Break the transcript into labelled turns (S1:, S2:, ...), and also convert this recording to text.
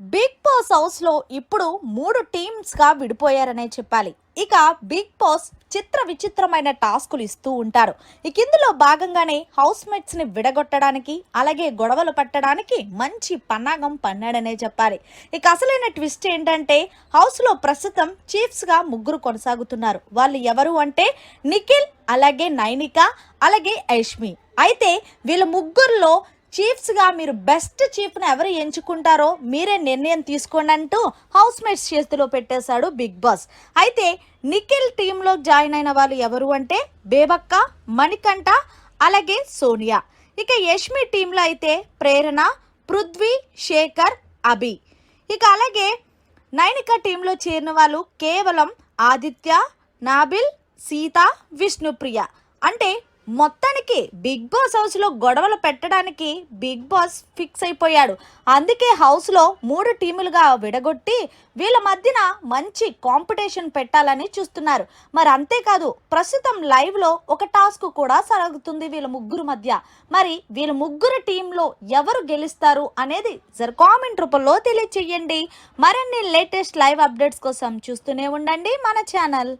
S1: Big boss house లో ఇప్పుడు 3 teams గా విడిపోయారనే చెప్పాలి. ఇక బిగ్ బాస్ చిత్ర విచిత్రమైన టాస్కులు ఇస్తూ ఉంటారు. ఇక ఇందులో భాగంగానే హౌస్ మేట్స్ ని విడగొట్టడానికి అలాగే గొడవలు పట్టడానికి మంచి పన్నాగం పన్నాడనే చెప్పాలి. ఇక అసలైన ట్విస్ట్ ఏంటంటే హౌస్ లో ప్రస్తుతం చీఫ్స్ గా ముగ్గురు కొనసాగుతున్నారు. వాళ్ళు ఎవరు అంటే నిఖిల్, అలాగే నైనిక, అలాగే యష్మి. అయితే వీళ్ళ ముగ్గురులో చీఫ్స్గా మీరు బెస్ట్ చీఫ్ని ఎవరు ఎంచుకుంటారో మీరే నిర్ణయం తీసుకోండి అంటూ హౌస్ మేట్స్ చేతిలో పెట్టేశాడు బిగ్ బాస్. అయితే నిఖిల్ టీంలో జాయిన్ అయిన వాళ్ళు ఎవరు అంటే బేబక్క, మణికంఠ, అలాగే సోనియా. ఇక యష్మి టీంలో అయితే ప్రేరణ, పృథ్వీ, శేఖర్, అభి. ఇక అలాగే నైనిక టీంలో చేరిన వాళ్ళు కేవలం ఆదిత్య, నాబిల్, సీత, విష్ణుప్రియ. అంటే మొత్తానికి బిగ్ బాస్ హౌస్ లో గొడవలు పెట్టడానికి బిగ్ బాస్ ఫిక్స్ అయిపోయాడు. అందుకే హౌస్ లో 3 టీములుగా విడగొట్టి వీళ్ళ మధ్యన మంచి కాంపిటీషన్ పెట్టాలని చూస్తున్నారు. మరి అంతేకాదు ప్రస్తుతం లైవ్ లో ఒక టాస్క్ కూడా సాగుతుంది వీళ్ళ ముగ్గురు మధ్య. మరి వీళ్ళ ముగ్గురు టీంలో ఎవరు గెలుస్తారు అనేది కామెంట్ రూపంలో తెలియచేయండి. మరిన్ని లేటెస్ట్ లైవ్ అప్డేట్స్ కోసం చూస్తూనే ఉండండి మన ఛానల్.